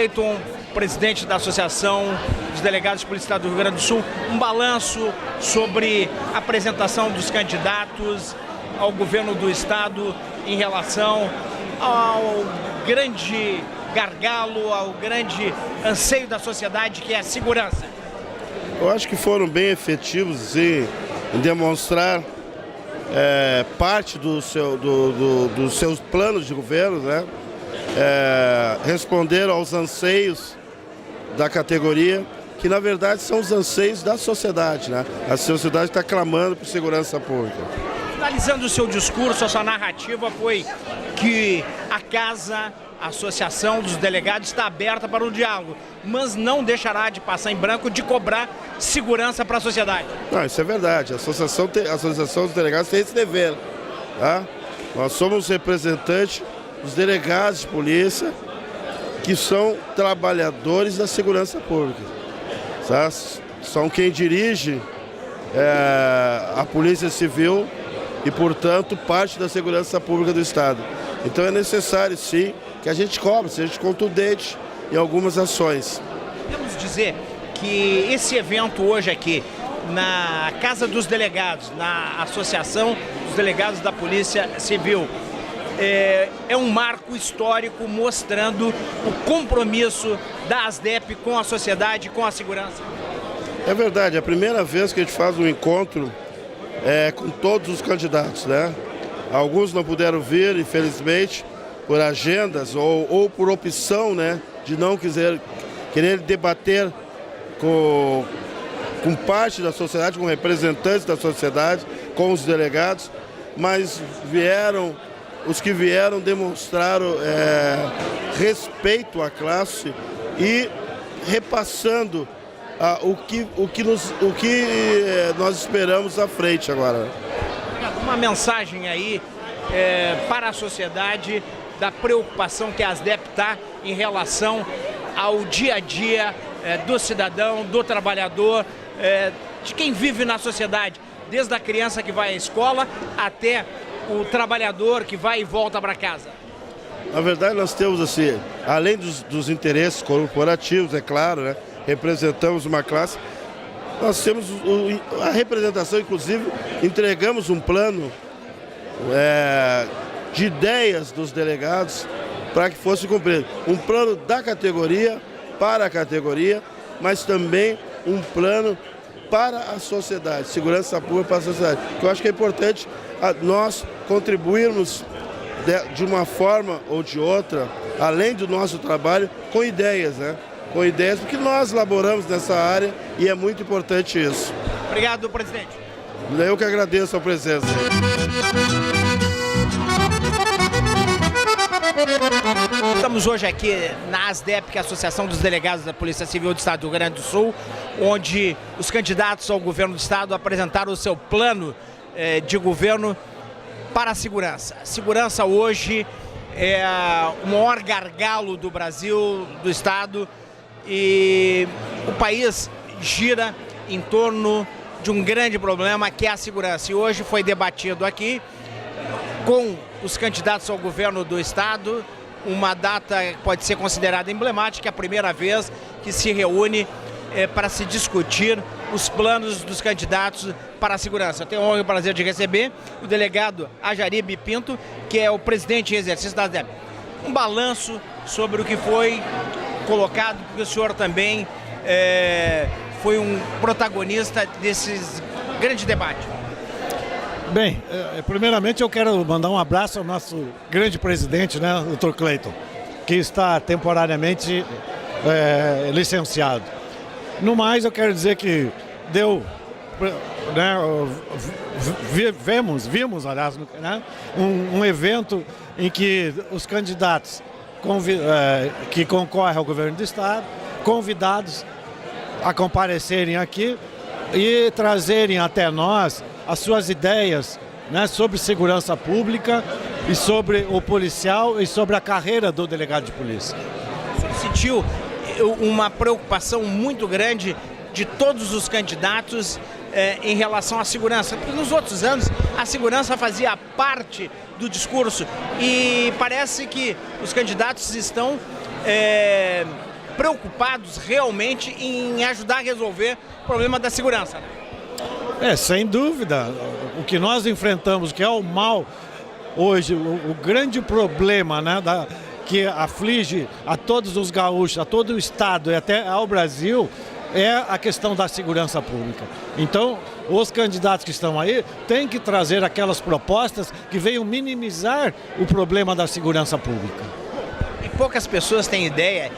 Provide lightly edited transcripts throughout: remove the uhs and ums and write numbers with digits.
Cleiton, presidente da Associação dos Delegados de Polícia do Rio Grande do Sul, um balanço sobre a apresentação dos candidatos ao governo do estado em relação ao grande gargalo, ao grande anseio da sociedade, que é a segurança. Eu acho que foram bem efetivos, sim, em demonstrar parte dos seus planos de governo, né? Responder aos anseios da categoria, que na verdade são os anseios da sociedade, né? A sociedade está clamando por segurança pública. Finalizando o seu discurso, a sua narrativa foi que a Associação dos Delegados está aberta para o diálogo, mas não deixará de passar em branco de cobrar segurança para a sociedade. Não, isso é verdade. A Associação dos Delegados tem esse dever, tá? Nós somos representantes dos delegados de polícia, que são trabalhadores da segurança pública, tá? São quem dirige a Polícia Civil e, portanto, parte da segurança pública do Estado. Então é necessário, sim, que a gente cobre, seja contundente em algumas ações. Podemos dizer que esse evento hoje aqui, na Casa dos Delegados, na Associação dos Delegados da Polícia Civil, é um marco histórico mostrando o compromisso da ASDEP com a sociedade, com a segurança? É verdade, é a primeira vez que a gente faz um encontro com todos os candidatos, né? Alguns não puderam vir, infelizmente, por agendas ou por opção, né, de não querer debater com parte da sociedade, com representantes da sociedade, com os delegados, mas os que vieram demonstraram respeito à classe e repassando o que nós esperamos à frente agora. Uma mensagem aí para a sociedade da preocupação que a ASDEP está em relação ao dia a dia do cidadão, do trabalhador, de quem vive na sociedade, desde a criança que vai à escola até o trabalhador que vai e volta para casa. Na verdade, nós temos, assim, além dos interesses corporativos, é claro, né, representamos uma classe, nós temos a representação, inclusive, entregamos um plano de ideias dos delegados para que fosse cumprido. Um plano da categoria, para a categoria, mas também um plano para a sociedade, segurança pública para a sociedade. Eu acho que é importante nós contribuirmos de uma forma ou de outra, além do nosso trabalho, com ideias, né? Com ideias, porque nós laboramos nessa área e é muito importante isso. Obrigado, presidente. Eu que agradeço a presença. Estamos hoje aqui na ASDEP, que é a Associação dos Delegados da Polícia Civil do Estado do Rio Grande do Sul, onde os candidatos ao governo do Estado apresentaram o seu plano de governo para a segurança. A segurança hoje é o maior gargalo do Brasil, do Estado, e o país gira em torno de um grande problema, que é a segurança. E hoje foi debatido aqui com os candidatos ao governo do Estado, uma data que pode ser considerada emblemática, a primeira vez que se reúne para se discutir os planos dos candidatos para a segurança. Eu tenho a honra e o prazer de receber o delegado Ajaribe Pinto, que é o presidente em exercício da ASDEP. Um balanço sobre o que foi colocado, porque o senhor também foi um protagonista desses grandes debates. Bem, primeiramente eu quero mandar um abraço ao nosso grande presidente, né, Dr. Cleiton, que está temporariamente licenciado. No mais, eu quero dizer que vimos, aliás, né, um evento em que os candidatos que concorrem ao governo do Estado, convidados a comparecerem aqui e trazerem até nós as suas ideias, né, sobre segurança pública e sobre o policial e sobre a carreira do delegado de polícia. O senhor sentiu uma preocupação muito grande de todos os candidatos em relação à segurança? Porque nos outros anos a segurança fazia parte do discurso e parece que os candidatos estão preocupados realmente em ajudar a resolver o problema da segurança, né? Sem dúvida. O que nós enfrentamos, que é o mal hoje, o grande problema, né, que aflige a todos os gaúchos, a todo o estado e até ao Brasil, é a questão da segurança pública. Então, os candidatos que estão aí têm que trazer aquelas propostas que venham minimizar o problema da segurança pública. E poucas pessoas têm ideia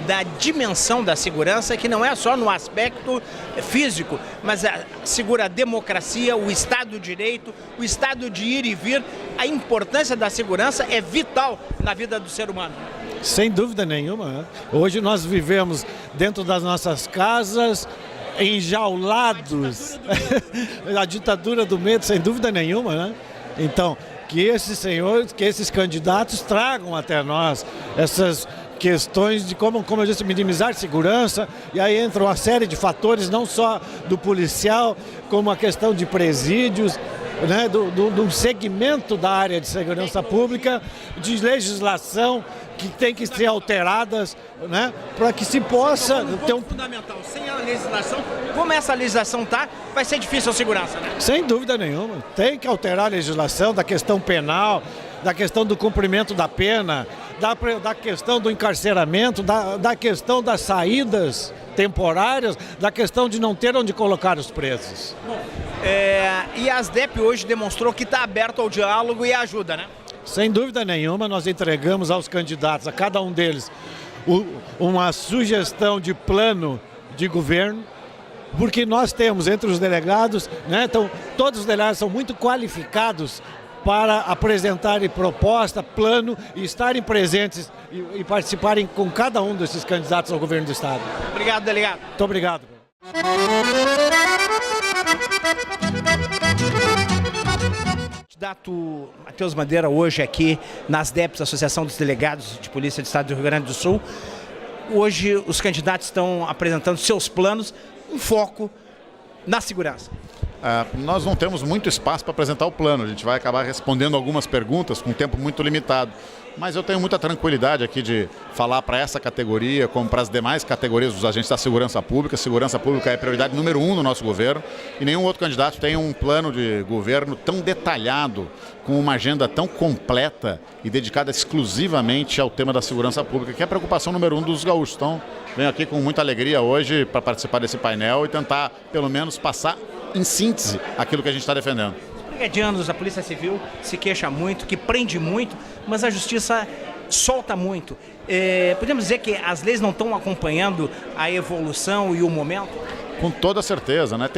da dimensão da segurança, que não é só no aspecto físico, mas segura a democracia, o Estado de Direito, o Estado de ir e vir. A importância da segurança é vital na vida do ser humano. Sem dúvida nenhuma, né? Hoje nós vivemos dentro das nossas casas, enjaulados, a ditadura do medo, sem dúvida nenhuma, né? Então, que esses senhores, que esses candidatos tragam até nós essas questões de como eu disse, minimizar segurança, e aí entra uma série de fatores, não só do policial, como a questão de presídios, né, do segmento da área de segurança pública, de legislação que tem que ser alteradas, né, para que se possa ter um fundamental. Sem a legislação, como essa legislação está, vai ser difícil a segurança, né? Sem dúvida nenhuma. Tem que alterar a legislação da questão penal, da questão do cumprimento da pena, da questão do encarceramento, da questão das saídas temporárias, da questão de não ter onde colocar os presos. E a ASDEP hoje demonstrou que está aberto ao diálogo e ajuda, né? Sem dúvida nenhuma, nós entregamos aos candidatos, a cada um deles, uma sugestão de plano de governo, porque nós temos entre os delegados, né, então, todos os delegados são muito qualificados para apresentarem proposta, plano e estarem presentes e participarem com cada um desses candidatos ao governo do Estado. Obrigado, delegado. Muito obrigado. Candidato Matheus Bandeira, hoje aqui na ASDEP, Associação dos Delegados de Polícia do Estado do Rio Grande do Sul. Hoje os candidatos estão apresentando seus planos, um foco na segurança. Nós não temos muito espaço para apresentar o plano, a gente vai acabar respondendo algumas perguntas com um tempo muito limitado. Mas eu tenho muita tranquilidade aqui de falar para essa categoria, como para as demais categorias dos agentes da segurança pública. Segurança pública é a prioridade número 1 no nosso governo e nenhum outro candidato tem um plano de governo tão detalhado, com uma agenda tão completa e dedicada exclusivamente ao tema da segurança pública, que é a preocupação número 1 dos gaúchos. Então, venho aqui com muita alegria hoje para participar desse painel e tentar, pelo menos, passar em síntese aquilo que a gente está defendendo. Brigadianos, a Polícia Civil se queixa muito, que prende muito, mas a Justiça solta muito. Podemos dizer que as leis não estão acompanhando a evolução e o momento? Com toda certeza, né?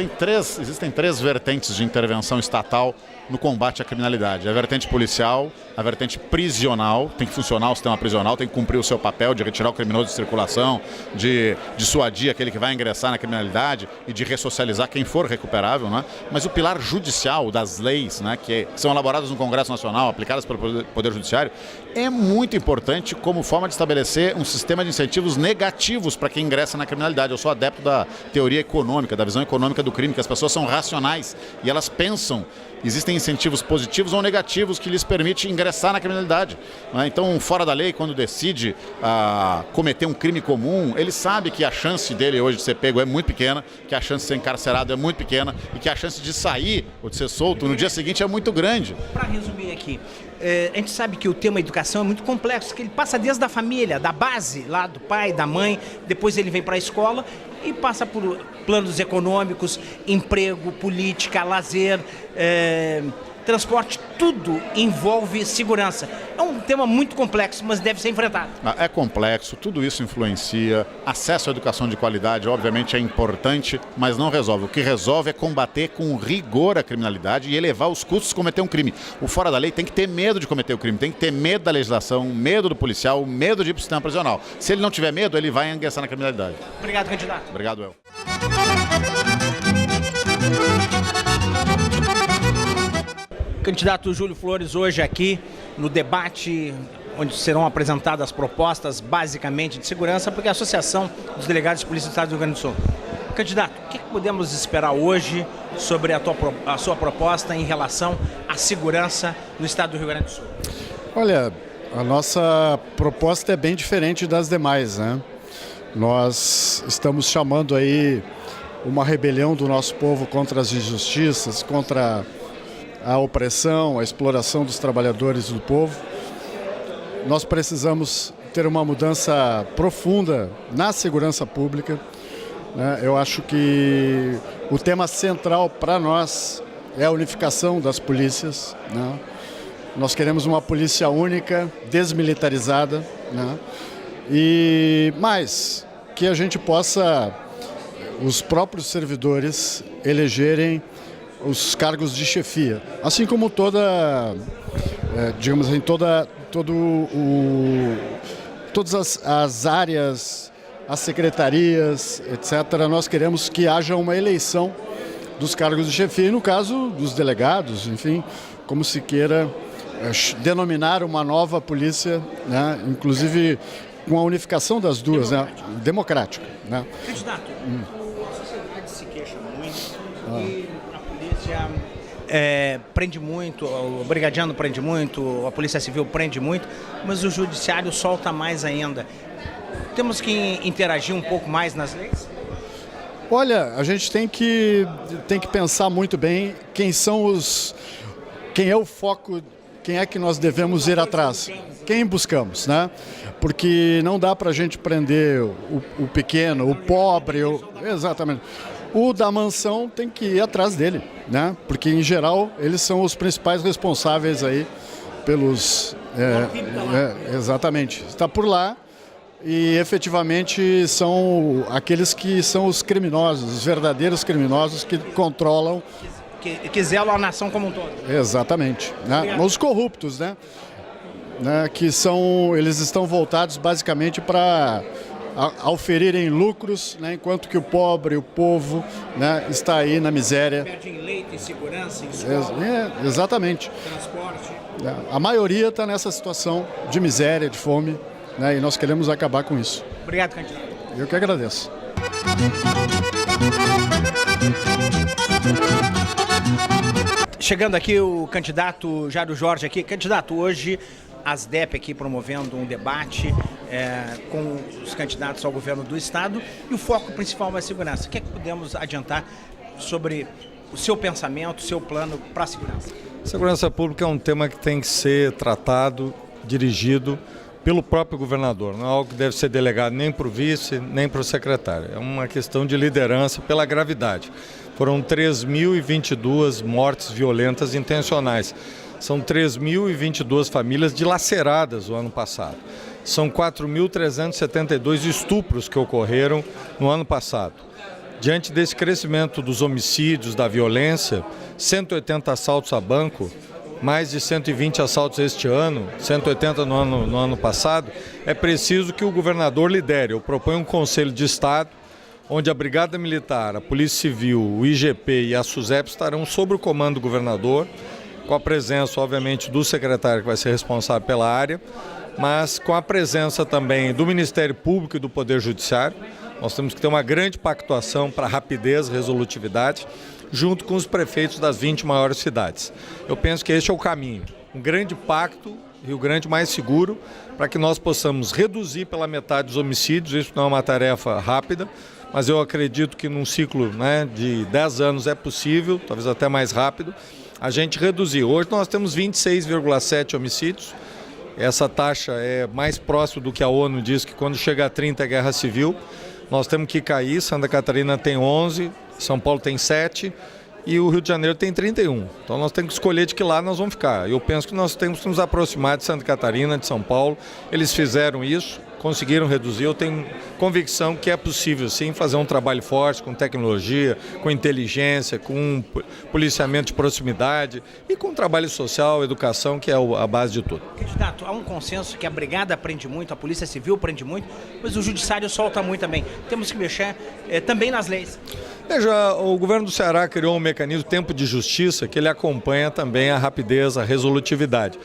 Existem três vertentes de intervenção estatal no combate à criminalidade. A vertente policial, a vertente prisional, tem que funcionar o sistema prisional, tem que cumprir o seu papel de retirar o criminoso de circulação, de dissuadir aquele que vai ingressar na criminalidade e de ressocializar quem for recuperável, né? Mas o pilar judicial das leis, né, que são elaboradas no Congresso Nacional, aplicadas pelo Poder Judiciário, é muito importante como forma de estabelecer um sistema de incentivos negativos para quem ingressa na criminalidade. Eu sou adepto da teoria econômica, da visão econômica do crime, que as pessoas são racionais e elas pensam. Existem incentivos positivos ou negativos que lhes permitem ingressar na criminalidade. Então, fora da lei, quando decide cometer um crime comum, ele sabe que a chance dele hoje de ser pego é muito pequena, que a chance de ser encarcerado é muito pequena e que a chance de sair ou de ser solto no dia seguinte é muito grande. Para resumir aqui, a gente sabe que o tema educação é muito complexo, que ele passa desde a família, da base, lá do pai, da mãe, depois ele vem para a escola e passa por planos econômicos, emprego, política, lazer, transporte, tudo envolve segurança. É um tema muito complexo, mas deve ser enfrentado. É complexo, tudo isso influencia. Acesso à educação de qualidade, obviamente, é importante, mas não resolve. O que resolve é combater com rigor a criminalidade e elevar os custos de cometer um crime. O fora da lei tem que ter medo de cometer o crime, tem que ter medo da legislação, medo do policial, medo de ir para o sistema prisional. Se ele não tiver medo, ele vai ingressar na criminalidade. Obrigado, candidato. Obrigado, El. Candidato Júlio Flores, hoje aqui no debate onde serão apresentadas propostas basicamente de segurança, porque a Associação dos Delegados de Polícia do Estado do Rio Grande do Sul. Candidato, o que podemos esperar hoje sobre a sua proposta em relação à segurança no Estado do Rio Grande do Sul? Olha, a nossa proposta é bem diferente das demais, né? Nós estamos chamando aí uma rebelião do nosso povo contra as injustiças, contra a opressão, a exploração dos trabalhadores do povo. Nós precisamos ter uma mudança profunda na segurança pública, né? Eu acho que o tema central para nós é a unificação das polícias, né? Nós queremos uma polícia única, desmilitarizada, né? E mais, que a gente possa, os próprios servidores, elegerem os cargos de chefia, assim como todas as áreas, as secretarias, etc. Nós queremos que haja uma eleição dos cargos de chefia, e no caso dos delegados, enfim, como se queira denominar uma nova polícia, né? Inclusive com a unificação das duas, democrática. Né? Candidato, a sociedade se queixa muito e a polícia prende muito, o brigadiano prende muito, a polícia civil prende muito, mas o judiciário solta mais ainda. Temos que interagir um pouco mais nas leis? Olha, a gente tem que pensar muito bem quem é o foco, quem é que nós devemos ir atrás, quem buscamos, né? Porque não dá para a gente prender o pequeno, o pobre, exatamente. O da mansão tem que ir atrás dele, né? Porque em geral eles são os principais responsáveis aí pelos... exatamente, está por lá e efetivamente são aqueles que são os criminosos, os verdadeiros criminosos que controlam... Que zelam a nação como um todo. Exatamente, né? Os corruptos, né? Eles estão voltados basicamente para auferirem lucros, né? Enquanto que o pobre, o povo, né, está aí na miséria. Perdem leite, segurança, escola, exatamente. Transporte. A maioria está nessa situação de miséria, de fome, né? E nós queremos acabar com isso. Obrigado, candidato. Eu que agradeço. Chegando aqui o candidato Jário Jorge aqui. Candidato, hoje a ASDEP aqui promovendo um debate com os candidatos ao governo do estado e o foco principal é a segurança. O que é que podemos adiantar sobre o seu pensamento, o seu plano para a segurança? Segurança pública é um tema que tem que ser tratado, dirigido pelo próprio governador. Não é algo que deve ser delegado nem para o vice, nem para o secretário. É uma questão de liderança pela gravidade. Foram 3.022 mortes violentas intencionais. São 3.022 famílias dilaceradas o ano passado. São 4.372 estupros que ocorreram no ano passado. Diante desse crescimento dos homicídios, da violência, 180 assaltos a banco, mais de 120 assaltos este ano, 180 no ano passado, é preciso que o governador lidere. Eu proponho um Conselho de Estado, onde a Brigada Militar, a Polícia Civil, o IGP e a SUSEP estarão sob o comando do governador, com a presença, obviamente, do secretário que vai ser responsável pela área, mas com a presença também do Ministério Público e do Poder Judiciário. Nós temos que ter uma grande pactuação para rapidez e resolutividade, junto com os prefeitos das 20 maiores cidades. Eu penso que este é o caminho, um grande pacto, Rio Grande mais seguro, para que nós possamos reduzir pela metade os homicídios. Isso não é uma tarefa rápida, mas eu acredito que num ciclo, né, de 10 anos é possível, talvez até mais rápido, a gente reduzir. Hoje nós temos 26,7 homicídios, essa taxa é mais próxima do que a ONU diz, que quando chega a 30 é guerra civil. Nós temos que cair, Santa Catarina tem 11, São Paulo tem 7 e o Rio de Janeiro tem 31. Então nós temos que escolher de que lado nós vamos ficar. Eu penso que nós temos que nos aproximar de Santa Catarina, de São Paulo. Eles fizeram isso, conseguiram reduzir. Eu tenho convicção que é possível sim fazer um trabalho forte com tecnologia, com inteligência, com policiamento de proximidade e com trabalho social, educação, que é a base de tudo. Candidato, há um consenso que a Brigada prende muito, a Polícia Civil prende muito, mas o Judiciário solta muito também. Temos que mexer também nas leis. Veja, o governo do Ceará criou um mecanismo, Tempo de Justiça, que ele acompanha também a rapidez, a resolutividade.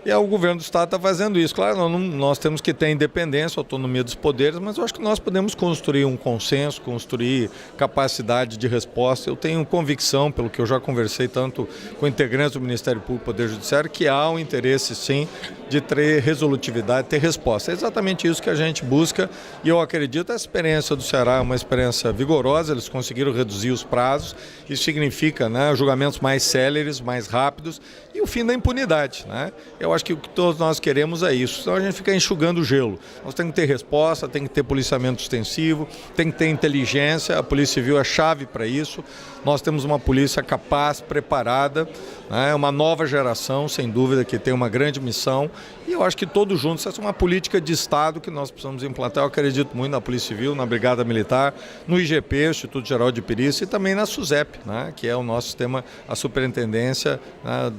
E o governo do Estado está fazendo isso. Claro, nós temos que ter independência, autonomia dos poderes, mas eu acho que nós podemos construir um consenso, construir capacidade de resposta. Eu tenho convicção, pelo que eu já conversei tanto com integrantes do Ministério Público e Poder Judiciário, que há um interesse, sim, de ter resolutividade, ter resposta. É exatamente isso que a gente busca e eu acredito que a experiência do Ceará é uma experiência vigorosa, eles conseguiram reduzir os prazos, isso significa, né, julgamentos mais céleres, mais rápidos e o fim da impunidade, né? Eu acho que o que todos nós queremos é isso, senão a gente fica enxugando o gelo. Nós temos que ter resposta, tem que ter policiamento extensivo, tem que ter inteligência, a Polícia Civil é chave para isso. Nós temos uma polícia capaz, preparada, né? Uma nova geração, sem dúvida, que tem uma grande missão. E eu acho que todos juntos, essa é uma política de Estado que nós precisamos implantar. Eu acredito muito na Polícia Civil, na Brigada Militar, no IGP, Instituto Geral de Perícia, e também na SUSEP, né? Que é o nosso sistema, a superintendência, né,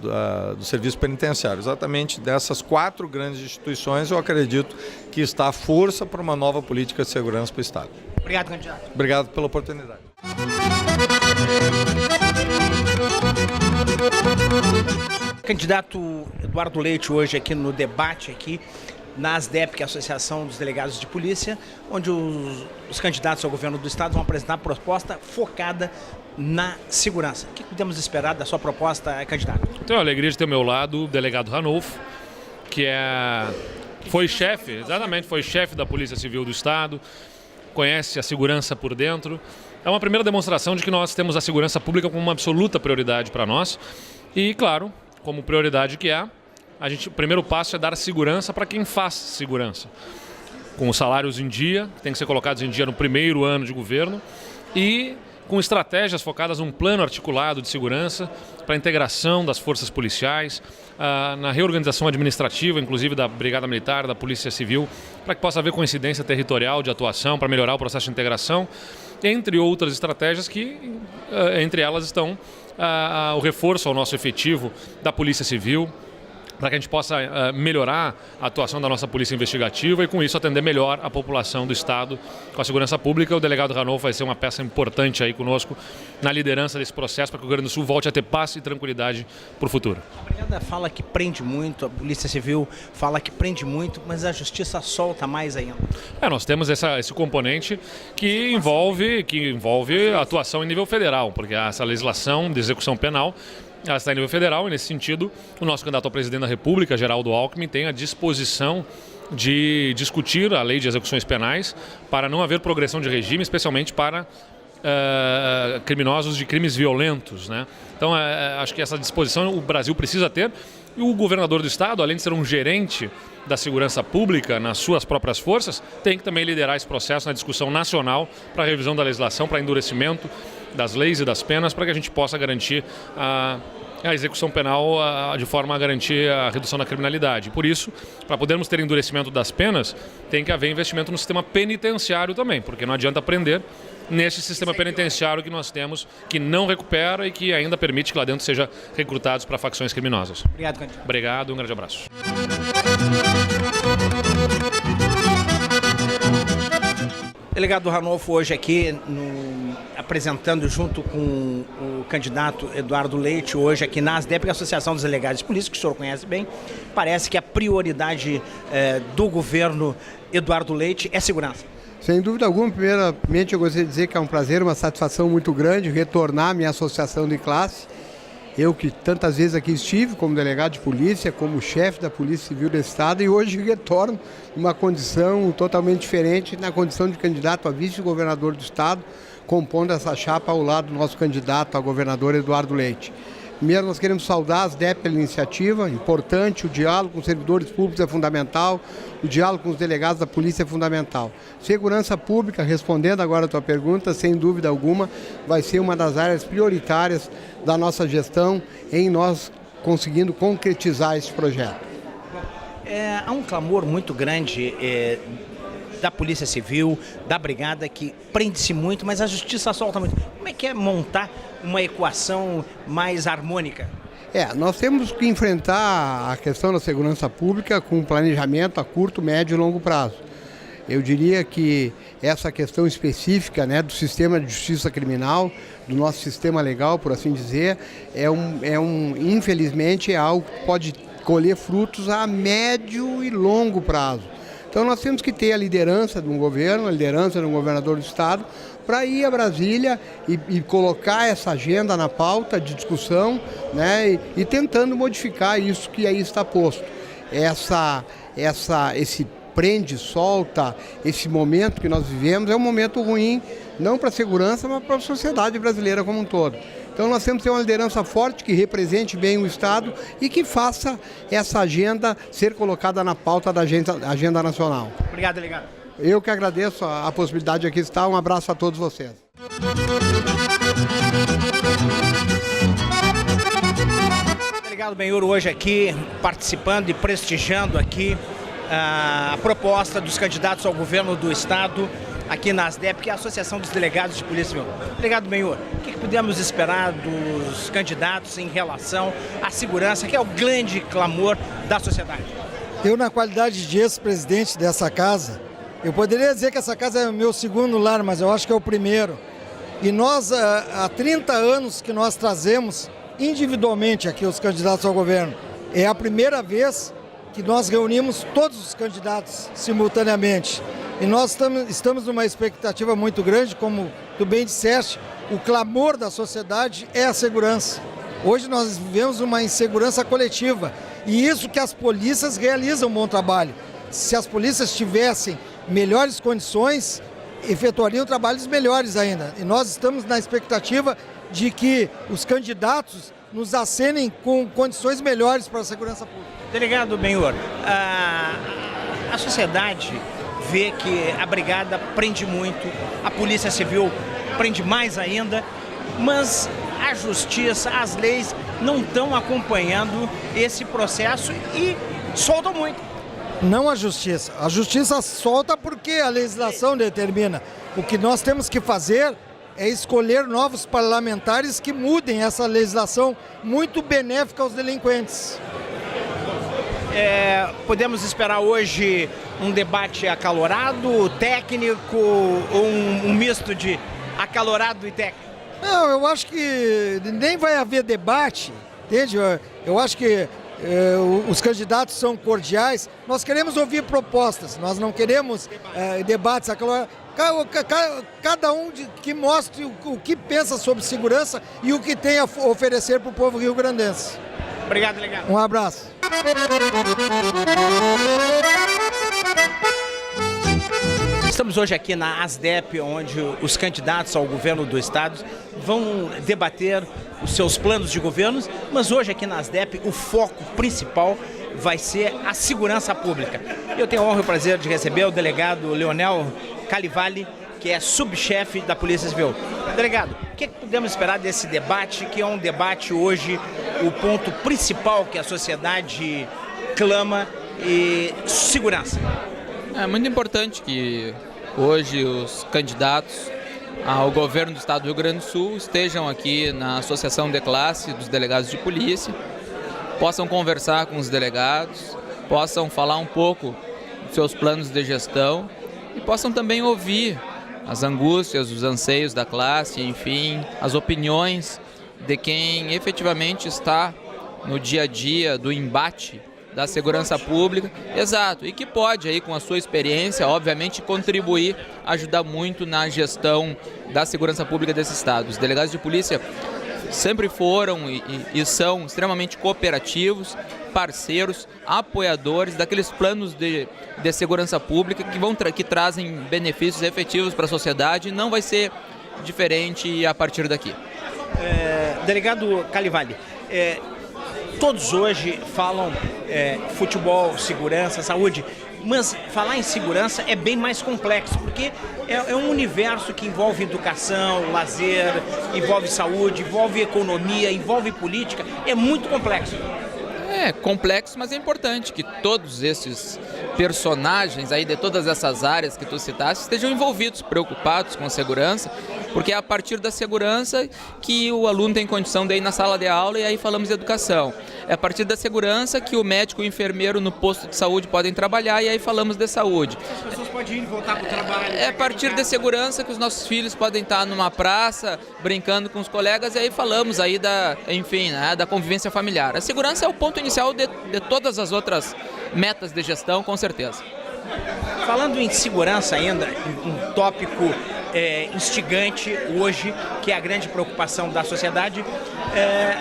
do Serviço Penitenciário. Exatamente dessas 4 grandes instituições, eu acredito que está a força para uma nova política de segurança para o Estado. Obrigado, candidato. Obrigado pela oportunidade. Candidato Eduardo Leite, hoje aqui no debate aqui na ASDEP, que é a Associação dos Delegados de Polícia, onde os candidatos ao governo do Estado vão apresentar uma proposta focada na segurança. O que podemos esperar da sua proposta, candidato? Tenho a alegria de ter ao meu lado o delegado Ranulfo, que foi chefe da Polícia Civil do Estado, conhece a segurança por dentro. É uma primeira demonstração de que nós temos a segurança pública como uma absoluta prioridade para nós. E, claro, como prioridade que é, o primeiro passo é dar segurança para quem faz segurança. Com os salários em dia, que tem que ser colocados em dia no primeiro ano de governo, e com estratégias focadas num plano articulado de segurança para a integração das forças policiais, na reorganização administrativa, inclusive da Brigada Militar, da Polícia Civil, para que possa haver coincidência territorial de atuação, para melhorar o processo de integração, entre outras estratégias que, entre elas estão o reforço ao nosso efetivo da Polícia Civil, para que a gente possa melhorar a atuação da nossa polícia investigativa e, com isso, atender melhor a população do Estado com a segurança pública. O delegado Ranulfo vai ser uma peça importante aí conosco na liderança desse processo para que o Rio Grande do Sul volte a ter paz e tranquilidade para o futuro. A Brigada fala que prende muito, a Polícia Civil fala que prende muito, mas a Justiça solta mais ainda. Nós temos esse componente que envolve a atuação em nível federal, porque essa legislação de execução penal ela está em nível federal e, nesse sentido, o nosso candidato ao presidente da República, Geraldo Alckmin, tem a disposição de discutir a lei de execuções penais para não haver progressão de regime, especialmente para criminosos de crimes violentos, né? Então, acho que essa disposição o Brasil precisa ter. E o governador do Estado, além de ser um gerente da segurança pública nas suas próprias forças, tem que também liderar esse processo na discussão nacional para a revisão da legislação, para endurecimento das leis e das penas, para que a gente possa garantir a execução penal de forma a garantir a redução da criminalidade. Por isso, para podermos ter endurecimento das penas, tem que haver investimento no sistema penitenciário também, porque não adianta prender nesse sistema penitenciário que nós temos, que não recupera e que ainda permite que lá dentro sejam recrutados para facções criminosas. Obrigado, candidato. Obrigado, um grande abraço. Delegado Ranulfo hoje aqui apresentando junto com o candidato Eduardo Leite, hoje aqui na ASDEP, a Associação dos Delegados de Polícia, que o senhor conhece bem. Parece que a prioridade do governo Eduardo Leite é segurança. Sem dúvida alguma, primeiramente eu gostaria de dizer que é um prazer, uma satisfação muito grande retornar à minha associação de classe. Eu que tantas vezes aqui estive como delegado de polícia, como chefe da Polícia Civil do Estado, e hoje retorno numa condição totalmente diferente, na condição de candidato a vice-governador do Estado, compondo essa chapa ao lado do nosso candidato a governador Eduardo Leite. Primeiro, nós queremos saudar as DEP pela iniciativa, importante, o diálogo com os servidores públicos é fundamental, o diálogo com os delegados da polícia é fundamental. Segurança pública, respondendo agora a tua pergunta, sem dúvida alguma, vai ser uma das áreas prioritárias da nossa gestão em nós conseguindo concretizar esse projeto. Há um clamor muito grande da Polícia Civil, da Brigada, que prende-se muito, mas a Justiça solta muito. Como é que é montar uma equação mais harmônica? Nós temos que enfrentar a questão da segurança pública com planejamento a curto, médio e longo prazo. Eu diria que essa questão específica, né, do sistema de justiça criminal, do nosso sistema legal, por assim dizer, infelizmente é algo que pode colher frutos a médio e longo prazo. Então nós temos que ter a liderança de um governo, a liderança de um governador do estado, para ir a Brasília e colocar essa agenda na pauta de discussão, né, e tentando modificar isso que aí está posto. Esse prende, solta, esse momento que nós vivemos é um momento ruim, não para a segurança, mas para a sociedade brasileira como um todo. Então nós temos que ter uma liderança forte que represente bem o Estado e que faça essa agenda ser colocada na pauta da agenda nacional. Obrigado, delegado. Eu que agradeço a possibilidade de aqui estar. Um abraço a todos vocês. Delegado Benhur hoje aqui participando e prestigiando aqui a proposta dos candidatos ao governo do Estado aqui na ASDEP, que é a Associação dos Delegados de Polícia Civil. Delegado Benhur, o que podemos esperar dos candidatos em relação à segurança, que é o grande clamor da sociedade? Eu, na qualidade de ex-presidente dessa casa, eu poderia dizer que essa casa é o meu segundo lar, mas eu acho que é o primeiro. E nós, há 30 anos que nós trazemos individualmente aqui os candidatos ao governo. É a primeira vez que nós reunimos todos os candidatos simultaneamente. E nós estamos numa expectativa muito grande, como tu bem disseste, o clamor da sociedade é a segurança. Hoje nós vivemos uma insegurança coletiva e isso que as polícias realizam um bom trabalho. Se as polícias tivessem melhores condições, efetuariam trabalhos melhores ainda. E nós estamos na expectativa de que os candidatos nos acenem com condições melhores para a segurança pública. Delegado Benhur, a sociedade vê que a brigada prende muito, a Polícia Civil prende mais ainda, mas a justiça, as leis não estão acompanhando esse processo e soltam muito. Não a justiça solta porque a legislação determina. O que nós temos que fazer é escolher novos parlamentares que mudem essa legislação muito benéfica aos delinquentes. Podemos esperar hoje um debate acalorado, técnico, ou um misto de acalorado e técnico? Não, eu acho que nem vai haver debate, entende? Eu acho que os candidatos são cordiais. Nós queremos ouvir propostas, nós não queremos debates acalorados. Cada um que mostre o que pensa sobre segurança e o que tem a oferecer para o povo rio-grandense. Obrigado, delegado. Um abraço. Estamos hoje aqui na ASDEP, onde os candidatos ao governo do estado vão debater os seus planos de governo, mas hoje aqui na ASDEP o foco principal vai ser a segurança pública. Eu tenho a honra e o prazer de receber o delegado Leonel Calivali, que é subchefe da Polícia Civil. Delegado, o que podemos esperar desse debate, que é um debate hoje, o ponto principal que a sociedade clama, e segurança? É muito importante que hoje os candidatos ao governo do estado do Rio Grande do Sul estejam aqui na Associação de Classe dos Delegados de Polícia, possam conversar com os delegados, possam falar um pouco dos seus planos de gestão e possam também ouvir as angústias, os anseios da classe, enfim, as opiniões de quem efetivamente está no dia a dia do embate da segurança pública, exato, e que pode aí com a sua experiência, obviamente, contribuir, ajudar muito na gestão da segurança pública desse estado. Os delegados de polícia sempre foram e são extremamente cooperativos, parceiros, apoiadores daqueles planos de segurança pública que trazem benefícios efetivos para a sociedade, e não vai ser diferente a partir daqui. Delegado Calivali, todos hoje falam futebol, segurança, saúde, mas falar em segurança é bem mais complexo, porque é um universo que envolve educação, lazer, envolve saúde, envolve economia, envolve política, é muito complexo. É complexo, mas é importante que todos esses personagens aí de todas essas áreas que tu citaste estejam envolvidos, preocupados com segurança, porque é a partir da segurança que o aluno tem condição de ir na sala de aula, e aí falamos de educação. É a partir da segurança que o médico e o enfermeiro no posto de saúde podem trabalhar, e aí falamos de saúde. As pessoas podem ir e voltar para o trabalho. É a partir da segurança que os nossos filhos podem estar numa praça, brincando com os colegas, e aí falamos aí da convivência familiar. A segurança é o ponto inicial de todas as outras metas de gestão, com certeza. Falando em segurança ainda, um tópico instigante hoje, que é a grande preocupação da sociedade,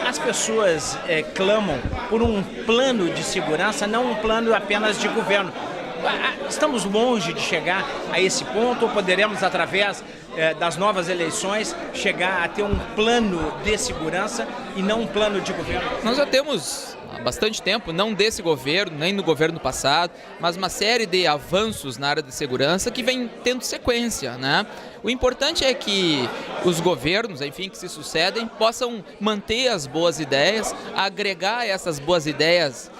as pessoas clamam por um plano de segurança, não um plano apenas de governo. Estamos longe de chegar a esse ponto, ou poderemos, através das novas eleições, chegar a ter um plano de segurança e não um plano de governo? Nós já temos há bastante tempo, não desse governo, nem no governo passado, mas uma série de avanços na área de segurança que vem tendo sequência, né? O importante é que os governos, enfim, que se sucedem, possam manter as boas ideias, agregar essas boas ideias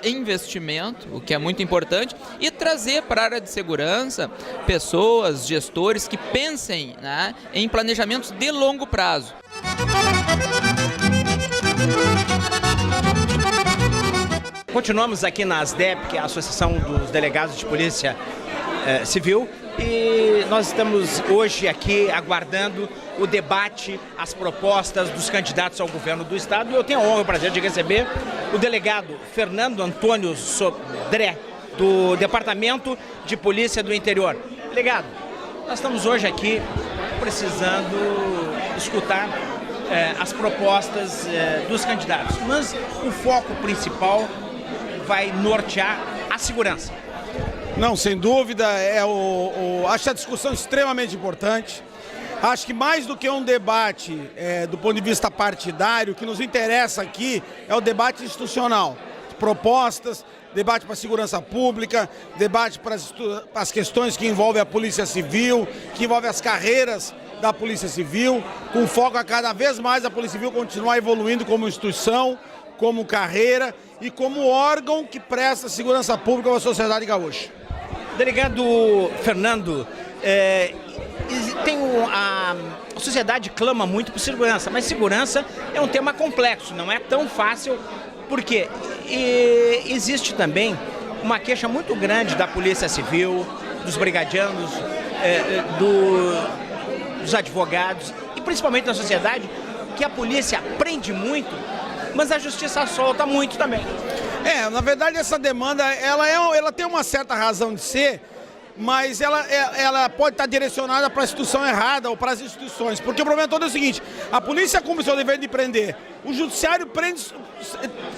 investimento, o que é muito importante, e trazer para a área de segurança pessoas, gestores que pensem, né, em planejamentos de longo prazo. Continuamos aqui na ASDEP, que é a Associação dos Delegados de Polícia Civil, e nós estamos hoje aqui aguardando o debate, as propostas dos candidatos ao governo do Estado, e eu tenho a honra e o prazer de receber o delegado Fernando Antônio Sodré, do Departamento de Polícia do Interior. Delegado, nós estamos hoje aqui precisando escutar as propostas dos candidatos, mas o foco principal vai nortear a segurança. Não, sem dúvida, acho a discussão extremamente importante. Acho que mais do que um debate do ponto de vista partidário, o que nos interessa aqui é o debate institucional. Propostas, debate para a segurança pública, debate para as questões que envolvem a Polícia Civil, que envolvem as carreiras da Polícia Civil, com foco a cada vez mais a Polícia Civil continuar evoluindo como instituição, como carreira e como órgão que presta segurança pública à sociedade gaúcha. Delegado Fernando, a sociedade clama muito por segurança, mas segurança é um tema complexo, não é tão fácil, porque existe também uma queixa muito grande da Polícia Civil, dos brigadianos, dos advogados e principalmente da sociedade, que a polícia prende muito, mas a justiça solta muito também. Na verdade essa demanda, ela tem uma certa razão de ser, mas ela pode estar direcionada para a instituição errada ou para as instituições, porque o problema todo é o seguinte: a polícia cumpre o seu dever de prender, o judiciário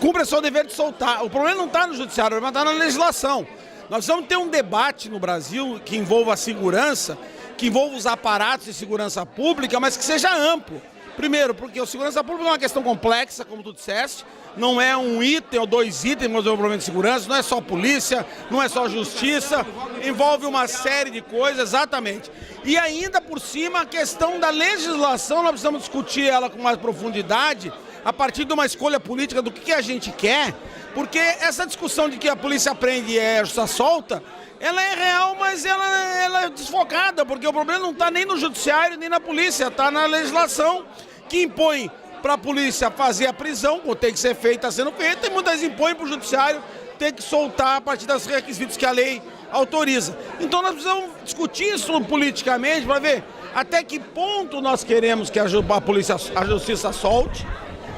cumpre o seu dever de soltar. O problema não está no judiciário, o problema está na legislação. Nós vamos ter um debate no Brasil que envolva a segurança, que envolva os aparatos de segurança pública, mas que seja amplo. Primeiro, porque a segurança pública é uma questão complexa, como tu disseste, não é um item ou dois itens no desenvolvimento de segurança, não é só polícia, não é só justiça, envolve uma série de coisas, exatamente. E ainda por cima a questão da legislação, nós precisamos discutir ela com mais profundidade, a partir de uma escolha política do que a gente quer, porque essa discussão de que a polícia prende e a justiça solta, ela é real, mas ela é desfocada, porque o problema não está nem no judiciário, nem na polícia, está na legislação, que impõe para a polícia fazer a prisão, como tem que ser feita, está sendo feita, e muitas vezes impõe para o judiciário ter que soltar a partir dos requisitos que a lei autoriza. Então nós precisamos discutir isso politicamente para ver até que ponto nós queremos que a justiça solte,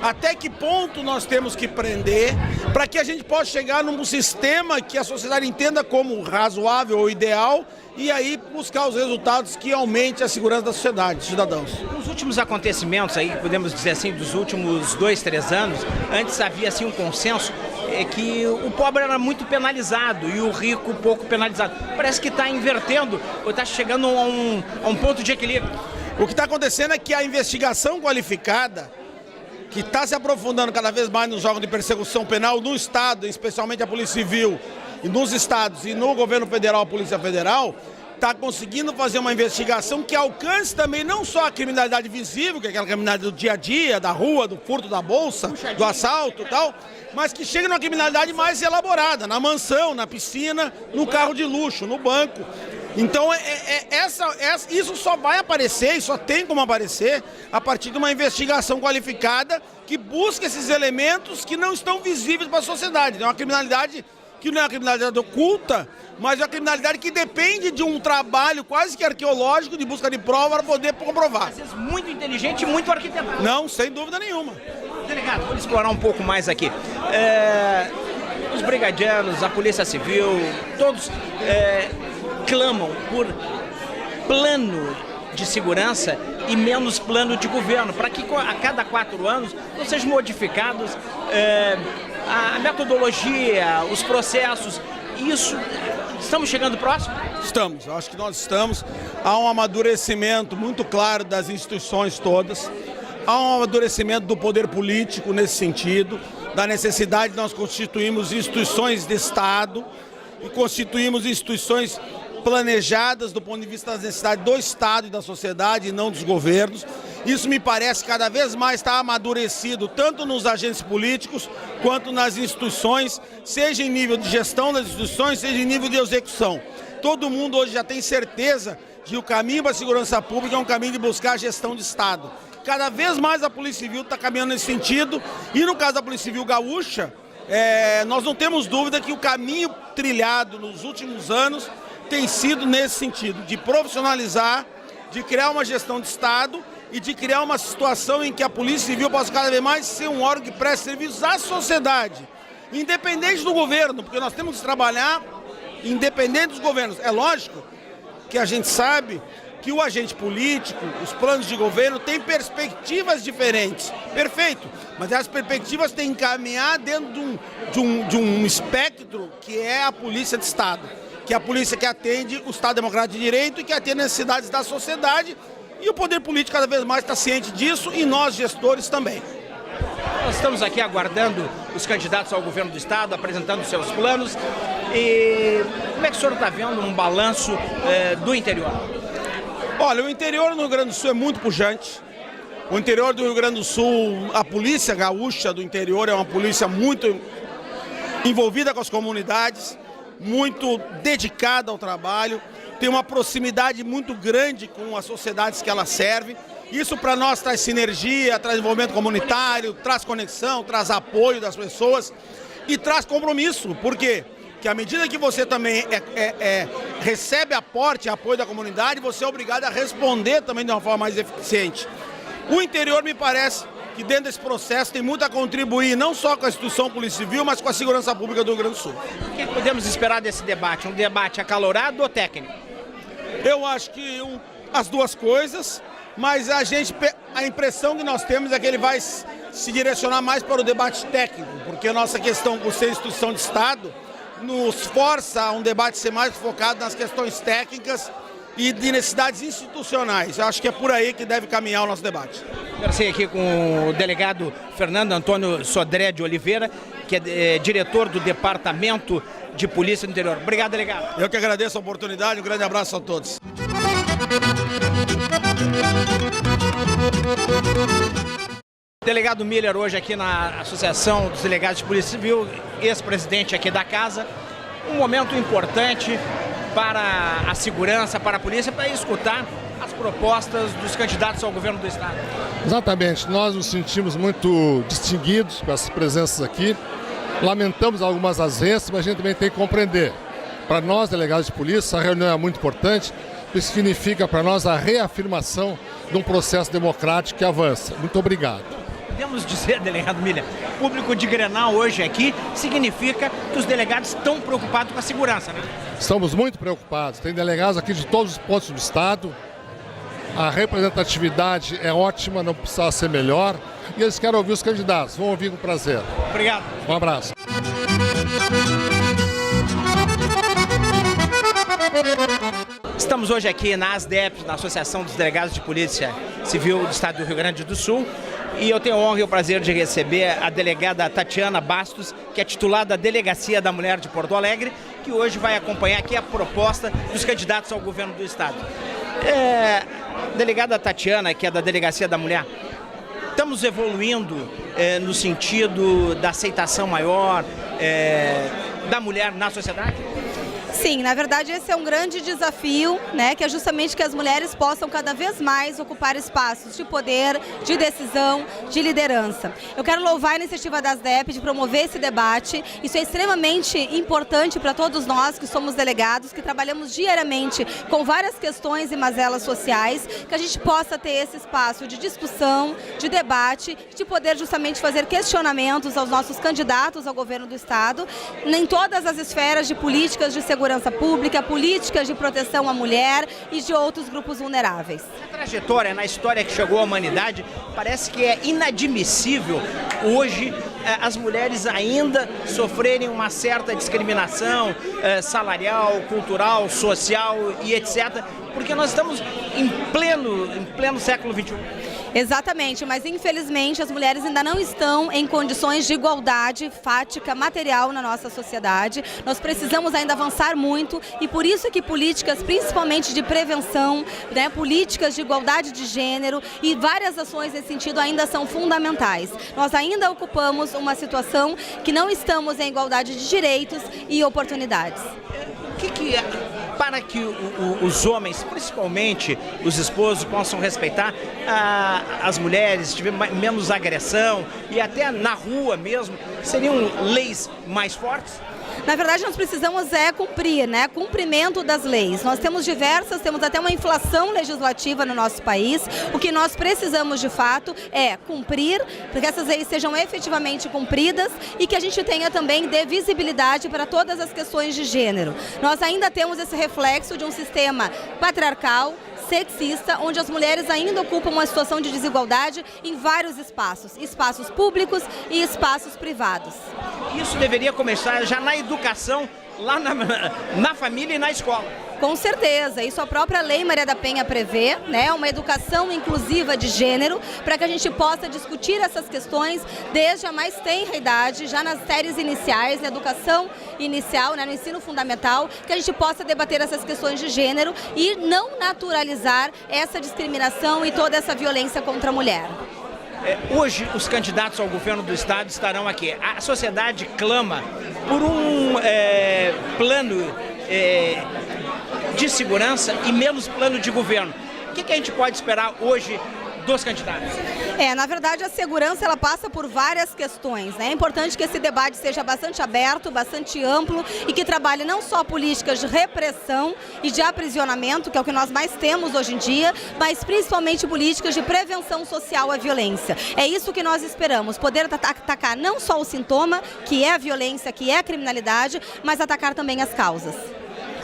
até que ponto nós temos que prender, para que a gente possa chegar num sistema que a sociedade entenda como razoável ou ideal, e aí buscar os resultados que aumentem a segurança da sociedade, dos cidadãos. Os últimos acontecimentos aí, podemos dizer assim, dos últimos 2, 3 anos, antes havia assim um consenso que o pobre era muito penalizado e o rico pouco penalizado. Parece que está invertendo, ou está chegando a um ponto de equilíbrio. O que está acontecendo é que a investigação qualificada, que está se aprofundando cada vez mais nos órgãos de persecução penal no Estado, especialmente a Polícia Civil, e nos estados e no governo federal, a Polícia Federal, está conseguindo fazer uma investigação que alcance também não só a criminalidade visível, que é aquela criminalidade do dia a dia, da rua, do furto da bolsa, do assalto e tal, mas que chegue numa criminalidade mais elaborada, na mansão, na piscina, no carro de luxo, no banco. Então isso só vai aparecer, e só tem como aparecer, a partir de uma investigação qualificada que busca esses elementos que não estão visíveis para a sociedade. É uma criminalidade que não é uma criminalidade oculta, mas é uma criminalidade que depende de um trabalho quase que arqueológico de busca de prova para poder comprovar. Às vezes muito inteligente e muito arquitetado. Não, sem dúvida nenhuma. Delegado, vamos explorar um pouco mais aqui. Os brigadianos, a Polícia Civil, todos clamam por plano de segurança e menos plano de governo, para que a cada 4 anos não sejam modificados a metodologia, os processos. Isso, estamos chegando próximo? Estamos, eu acho que nós estamos. Há um amadurecimento muito claro das instituições todas, há um amadurecimento do poder político nesse sentido, da necessidade de nós constituirmos instituições de Estado e constituirmos instituições planejadas do ponto de vista das necessidades do Estado e da sociedade e não dos governos. Isso me parece cada vez mais está amadurecido tanto nos agentes políticos quanto nas instituições, seja em nível de gestão das instituições, seja em nível de execução. Todo mundo hoje já tem certeza de que o caminho para a segurança pública é um caminho de buscar a gestão de Estado. Cada vez mais a Polícia Civil está caminhando nesse sentido e no caso da Polícia Civil Gaúcha, nós não temos dúvida que o caminho trilhado nos últimos anos tem sido nesse sentido, de profissionalizar, de criar uma gestão de Estado e de criar uma situação em que a Polícia Civil possa cada vez mais ser um órgão que preste serviços à sociedade, independente do governo, porque nós temos que trabalhar independente dos governos. É lógico que a gente sabe que o agente político, os planos de governo têm perspectivas diferentes, perfeito, mas as perspectivas têm que caminhar dentro de um espectro que é a Polícia de Estado, que é a polícia que atende o Estado Democrático de Direito e que atende as necessidades da sociedade, e o poder político cada vez mais está ciente disso e nós, gestores, também. Nós estamos aqui aguardando os candidatos ao governo do Estado, apresentando seus planos. E como é que o senhor está vendo um balanço do interior? Olha, o interior no Rio Grande do Sul é muito pujante. O interior do Rio Grande do Sul, a polícia gaúcha do interior é uma polícia muito envolvida com as comunidades, muito dedicada ao trabalho, tem uma proximidade muito grande com as sociedades que ela serve. Isso para nós traz sinergia, traz envolvimento comunitário, traz conexão, traz apoio das pessoas e traz compromisso. Por quê? Porque à medida que você também recebe aporte e apoio da comunidade, você é obrigado a responder também de uma forma mais eficiente. O interior me parece que dentro desse processo tem muito a contribuir, não só com a instituição Polícia Civil, mas com a segurança pública do Rio Grande do Sul. O que podemos esperar desse debate? Um debate acalorado ou técnico? Eu acho que as duas coisas, mas a impressão que nós temos é que ele vai se direcionar mais para o debate técnico, porque a nossa questão, por ser instituição de Estado, nos força a um debate ser mais focado nas questões técnicas e de necessidades institucionais. Eu acho que é por aí que deve caminhar o nosso debate. Conversei aqui com o delegado Fernando Antônio Sodré de Oliveira, que é diretor do Departamento de Polícia do Interior. Obrigado, delegado. Eu que agradeço a oportunidade, um grande abraço a todos. Delegado Miller hoje aqui na Associação dos Delegados de Polícia Civil, ex-presidente aqui da casa, um momento importante para a segurança, para a polícia, para escutar as propostas dos candidatos ao governo do Estado. Exatamente, nós nos sentimos muito distinguidos com essas presenças aqui, lamentamos algumas ausências, mas a gente também tem que compreender. Para nós, delegados de polícia, a reunião é muito importante, isso significa para nós a reafirmação de um processo democrático que avança. Muito obrigado. Podemos dizer, delegado Miller, público de Grenal hoje aqui significa que os delegados estão preocupados com a segurança, né? Estamos muito preocupados. Tem delegados aqui de todos os pontos do Estado. A representatividade é ótima, não precisa ser melhor. E eles querem ouvir os candidatos. Vão ouvir com prazer. Obrigado. Um abraço. Estamos hoje aqui na ASDEP, na Associação dos Delegados de Polícia Civil do Estado do Rio Grande do Sul, E eu tenho a honra e o prazer de receber a delegada Tatiana Bastos, que é titular da Delegacia da Mulher de Porto Alegre, que hoje vai acompanhar aqui a proposta dos candidatos ao governo do estado. Delegada Tatiana, que é da Delegacia da Mulher, estamos evoluindo no sentido da aceitação maior da mulher na sociedade? Sim, na verdade esse é um grande desafio, né, que é justamente que as mulheres possam cada vez mais ocupar espaços de poder, de decisão, de liderança. Eu quero louvar a iniciativa das DEP de promover esse debate. Isso é extremamente importante para todos nós que somos delegados, que trabalhamos diariamente com várias questões e mazelas sociais, que a gente possa ter esse espaço de discussão, de debate, de poder justamente fazer questionamentos aos nossos candidatos ao governo do estado, em todas as esferas de políticas de segurança pública, políticas de proteção à mulher e de outros grupos vulneráveis. A trajetória, na história que chegou à humanidade, parece que é inadmissível hoje as mulheres ainda sofrerem uma certa discriminação salarial, cultural, social e etc., porque nós estamos em pleno século XXI. Exatamente, mas infelizmente as mulheres ainda não estão em condições de igualdade fática, material na nossa sociedade. Nós precisamos ainda avançar muito e por isso que políticas, principalmente de prevenção, né, políticas de igualdade de gênero e várias ações nesse sentido ainda são fundamentais. Nós ainda ocupamos uma situação que não estamos em igualdade de direitos e oportunidades. Para que os homens, principalmente os esposos, possam respeitar as mulheres, tiver menos agressão e até na rua mesmo, seriam leis mais fortes? Na verdade, nós precisamos cumprir, né? Cumprimento das leis. Nós temos temos até uma inflação legislativa no nosso país. O que nós precisamos, de fato, é cumprir, para que essas leis sejam efetivamente cumpridas e que a gente tenha também visibilidade para todas as questões de gênero. Nós ainda temos esse reflexo de um sistema patriarcal, sexista, onde as mulheres ainda ocupam uma situação de desigualdade em vários espaços públicos e espaços privados. Isso deveria começar já na educação, lá na família e na escola. Com certeza, isso a própria Lei Maria da Penha prevê, né, uma educação inclusiva de gênero, para que a gente possa discutir essas questões desde a mais tenra idade, já nas séries iniciais, na educação inicial, né, no ensino fundamental, que a gente possa debater essas questões de gênero e não naturalizar essa discriminação e toda essa violência contra a mulher. Hoje, os candidatos ao governo do estado estarão aqui. A sociedade clama por um plano de segurança e menos plano de governo. O que a gente pode esperar hoje dos candidatos? Na verdade, a segurança ela passa por várias questões, né? É importante que esse debate seja bastante aberto, bastante amplo e que trabalhe não só políticas de repressão e de aprisionamento, que é o que nós mais temos hoje em dia, mas principalmente políticas de prevenção social à violência. É isso que nós esperamos, poder atacar não só o sintoma, que é a violência, que é a criminalidade, mas atacar também as causas.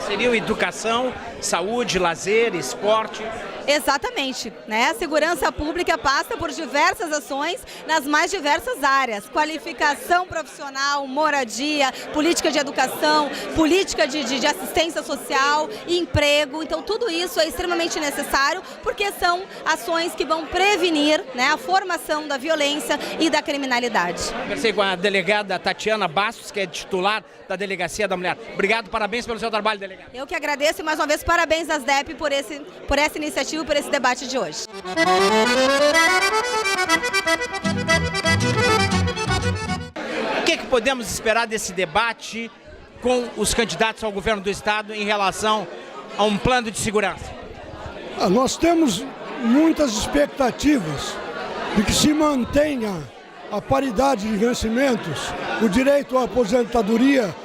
Seriam educação, saúde, lazer, esporte? Exatamente, né? A segurança pública passa por diversas ações nas mais diversas áreas. Qualificação profissional, moradia, política de educação, política de assistência social, emprego. Então tudo isso é extremamente necessário porque são ações que vão prevenir, né, a formação da violência e da criminalidade. Conversei com a delegada Tatiana Bastos, que é titular da Delegacia da Mulher. Obrigado, parabéns pelo seu trabalho, delegada. Eu que agradeço e mais uma vez parabéns às DEP por essa iniciativa e por esse debate de hoje. O que podemos esperar desse debate com os candidatos ao governo do estado em relação a um plano de segurança? Nós temos muitas expectativas de que se mantenha a paridade de vencimentos, o direito à aposentadoria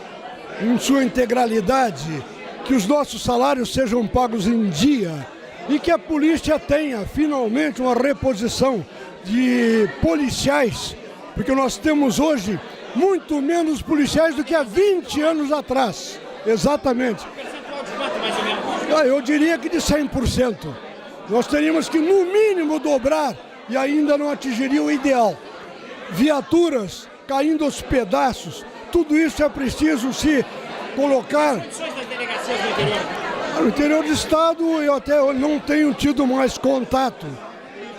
em sua integralidade, que os nossos salários sejam pagos em dia e que a polícia tenha finalmente uma reposição de policiais, porque nós temos hoje muito menos policiais do que há 20 anos atrás. Exatamente. Eu diria que de 100%. Nós teríamos que, no mínimo, dobrar e ainda não atingiria o ideal. Viaturas caindo aos pedaços, tudo isso é preciso se colocar. No interior do estado eu até não tenho tido mais contato,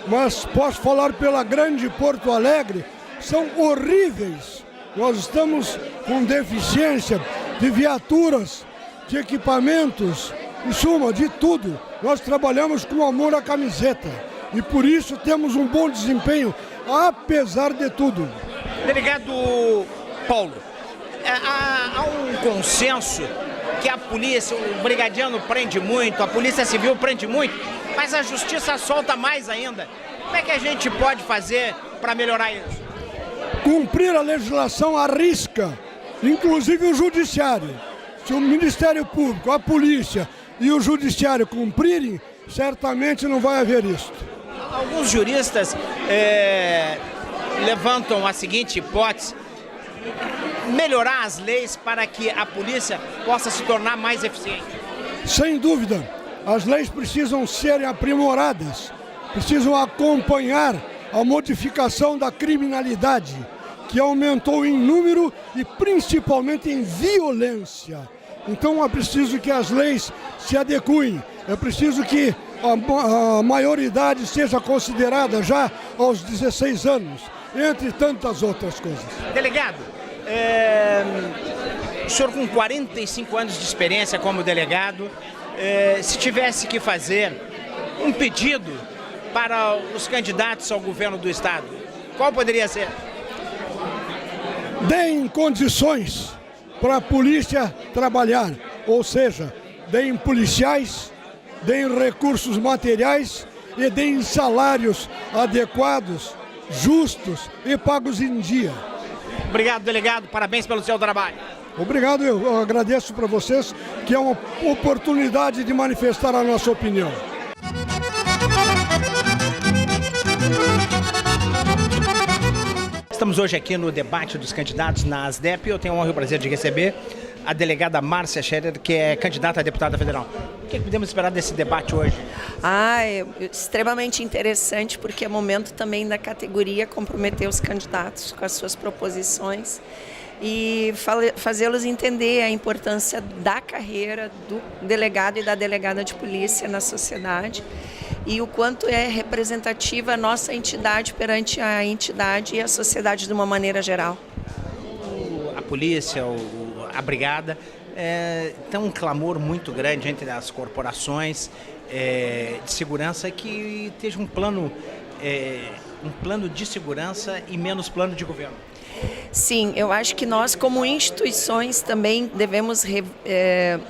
mas posso falar pela grande Porto Alegre, são horríveis. Nós estamos com deficiência de viaturas, de equipamentos, em suma, de tudo. Nós trabalhamos com amor à camiseta e por isso temos um bom desempenho, apesar de tudo. Delegado Paulo, há um consenso que a polícia, o brigadiano prende muito, a polícia civil prende muito, mas a justiça solta mais ainda. Como é que a gente pode fazer para melhorar isso? Cumprir a legislação à risca, inclusive o judiciário. Se o Ministério Público, a polícia e o judiciário cumprirem, certamente não vai haver isso. Alguns juristas levantam a seguinte hipótese: melhorar as leis para que a polícia possa se tornar mais eficiente. Sem dúvida, as leis precisam serem aprimoradas, precisam acompanhar a modificação da criminalidade, que aumentou em número e principalmente em violência. Então é preciso que as leis se adequem, é preciso que a maioridade seja considerada já aos 16 anos, entre tantas outras coisas. Delegado, o senhor com 45 anos de experiência como delegado, se tivesse que fazer um pedido para os candidatos ao governo do estado, qual poderia ser? Deem condições para a polícia trabalhar, ou seja, deem policiais, deem recursos materiais e deem salários adequados, justos e pagos em dia. Obrigado, delegado. Parabéns pelo seu trabalho. Obrigado, eu agradeço para vocês, que é uma oportunidade de manifestar a nossa opinião. Estamos hoje aqui no debate dos candidatos na ASDEP. Eu tenho a honra e o prazer de receber a delegada Márcia Scherer, que é candidata a deputada federal. O que podemos esperar desse debate hoje? É extremamente interessante, porque é momento também da categoria comprometer os candidatos com as suas proposições e fazê-los entender a importância da carreira do delegado e da delegada de polícia na sociedade e o quanto é representativa a nossa entidade perante a entidade e a sociedade de uma maneira geral. A polícia, a brigada, tem um clamor muito grande entre as corporações de segurança que esteja um plano de segurança e menos plano de governo. Sim, eu acho que nós como instituições também devemos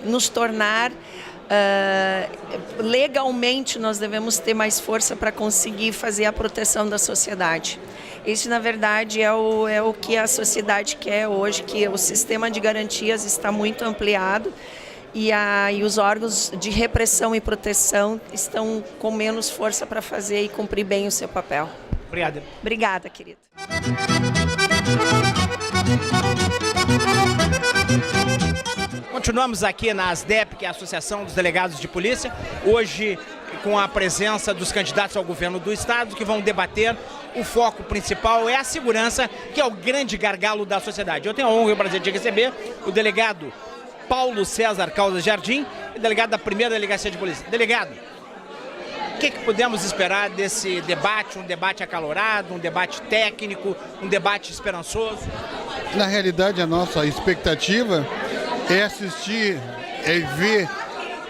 nos tornar legalmente, nós devemos ter mais força para conseguir fazer a proteção da sociedade. Isso, na verdade, é o que a sociedade quer hoje, que o sistema de garantias está muito ampliado e os órgãos de repressão e proteção estão com menos força para fazer e cumprir bem o seu papel. Obrigado. Obrigada, querida. Continuamos aqui na ASDEP, que é a Associação dos Delegados de Polícia, hoje com a presença dos candidatos ao governo do estado, que vão debater. O foco principal é a segurança, que é o grande gargalo da sociedade. Eu tenho a honra e o prazer de receber o delegado Paulo César Caldas Jardim, delegado da 1ª Delegacia de Polícia. Delegado, o que podemos esperar desse debate? Um debate acalorado, um debate técnico, um debate esperançoso? Na realidade, a nossa expectativa é assistir e ver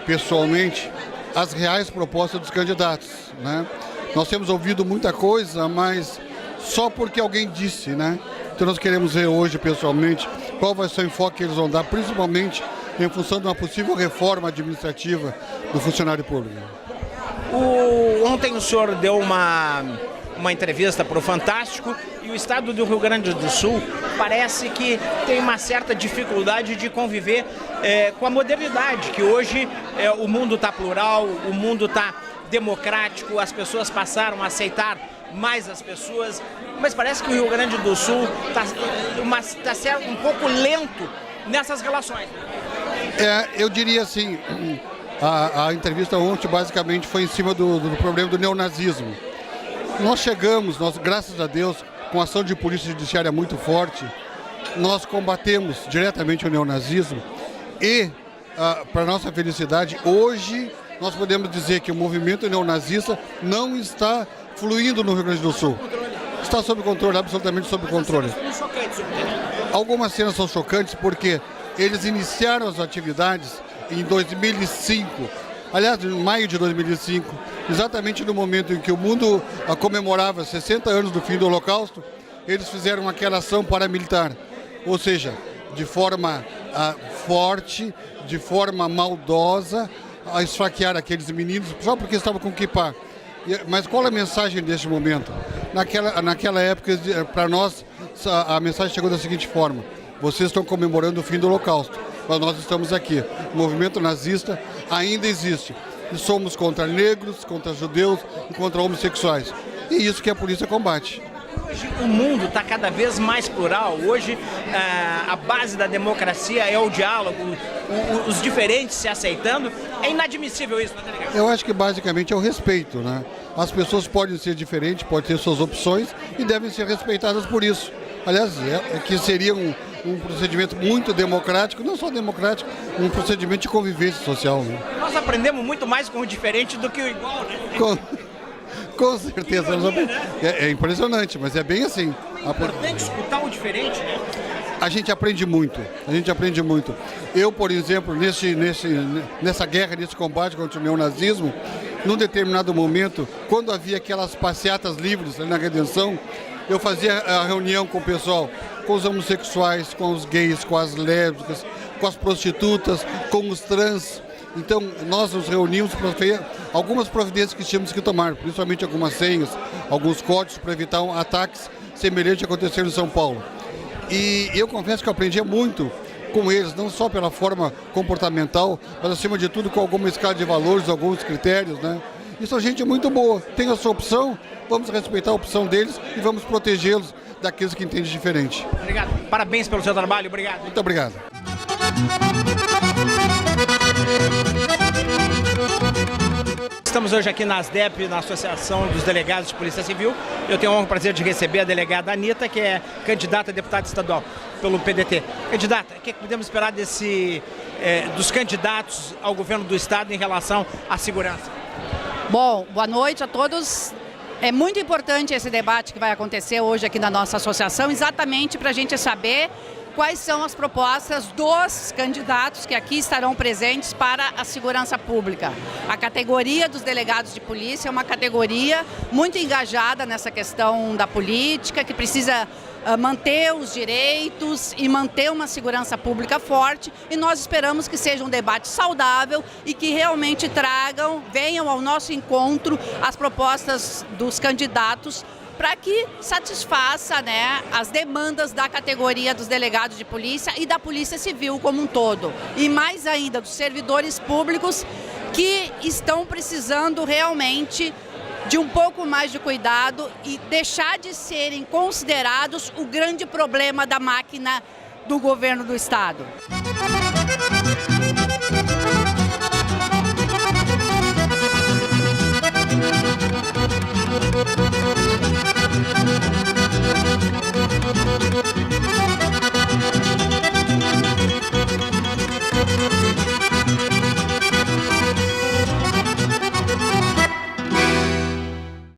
pessoalmente as reais propostas dos candidatos, né? Nós temos ouvido muita coisa, mas só porque alguém disse, né? Então nós queremos ver hoje pessoalmente qual vai ser o enfoque que eles vão dar, principalmente em função de uma possível reforma administrativa do funcionário público. Ontem o senhor deu uma entrevista para o Fantástico e o estado do Rio Grande do Sul parece que tem uma certa dificuldade de conviver com a modernidade, que hoje o mundo está plural, o mundo está democrático, as pessoas passaram a aceitar mais as pessoas, mas parece que o Rio Grande do Sul está um pouco lento nessas relações. Eu diria assim, a entrevista ontem basicamente foi em cima do problema do neonazismo. Nós chegamos, graças a Deus, com ação de polícia judiciária muito forte, nós combatemos diretamente o neonazismo e, para nossa felicidade, hoje nós podemos dizer que o movimento neonazista não está fluindo no Rio Grande do Sul. Está sob controle, absolutamente sob controle. Algumas cenas são chocantes porque eles iniciaram as atividades em 2005, aliás, em maio de 2005, exatamente no momento em que o mundo comemorava 60 anos do fim do Holocausto. Eles fizeram aquela ação paramilitar, ou seja, de forma forte, de forma maldosa, a esfaquear aqueles meninos só porque estavam com kippah. Mas qual é a mensagem deste momento? Naquela época, para nós, a mensagem chegou da seguinte forma: vocês estão comemorando o fim do Holocausto, mas nós estamos aqui. O movimento nazista ainda existe. E somos contra negros, contra judeus e contra homossexuais. E isso que a polícia combate. Hoje o mundo está cada vez mais plural. Hoje a base da democracia é o diálogo, os diferentes se aceitando. É inadmissível isso, não é, delegado? Eu acho que basicamente é o respeito, né? As pessoas podem ser diferentes, podem ter suas opções e devem ser respeitadas por isso. Aliás, que seria um procedimento muito democrático, não só democrático, um procedimento de convivência social. Né? Nós aprendemos muito mais com o diferente do que o igual, né? Com certeza. É impressionante, mas é bem assim. É importante escutar o diferente, né? A gente aprende muito, Eu, por exemplo, nessa guerra, nesse combate contra o neonazismo, num determinado momento, quando havia aquelas passeatas livres ali na Redenção, eu fazia a reunião com o pessoal, com os homossexuais, com os gays, com as lésbicas, com as prostitutas, com os trans. Então, nós nos reunimos para ver algumas providências que tínhamos que tomar, principalmente algumas senhas, alguns códigos para evitar ataques semelhantes a acontecer em São Paulo. E eu confesso que eu aprendi muito com eles, não só pela forma comportamental, mas acima de tudo com alguma escala de valores, alguns critérios, né? E são gente muito boa, tem a sua opção, vamos respeitar a opção deles e vamos protegê-los daqueles que entendem diferente. Obrigado, parabéns pelo seu trabalho, obrigado. Muito obrigado. Estamos hoje aqui na ASDEP, na Associação dos Delegados de Polícia Civil. Eu tenho o honra e prazer de receber a delegada Anitta, que é candidata a deputada estadual pelo PDT. Candidata, o que podemos esperar dos candidatos ao governo do estado em relação à segurança? Bom, boa noite a todos. É muito importante esse debate que vai acontecer hoje aqui na nossa associação, exatamente para a gente saber quais são as propostas dos candidatos que aqui estarão presentes para a segurança pública. A categoria dos delegados de polícia é uma categoria muito engajada nessa questão da política, que precisa manter os direitos e manter uma segurança pública forte, e nós esperamos que seja um debate saudável e que realmente venham ao nosso encontro as propostas dos candidatos para que satisfaça, né, as demandas da categoria dos delegados de polícia e da Polícia Civil como um todo. E mais ainda, dos servidores públicos que estão precisando realmente de um pouco mais de cuidado e deixar de serem considerados o grande problema da máquina do governo do estado.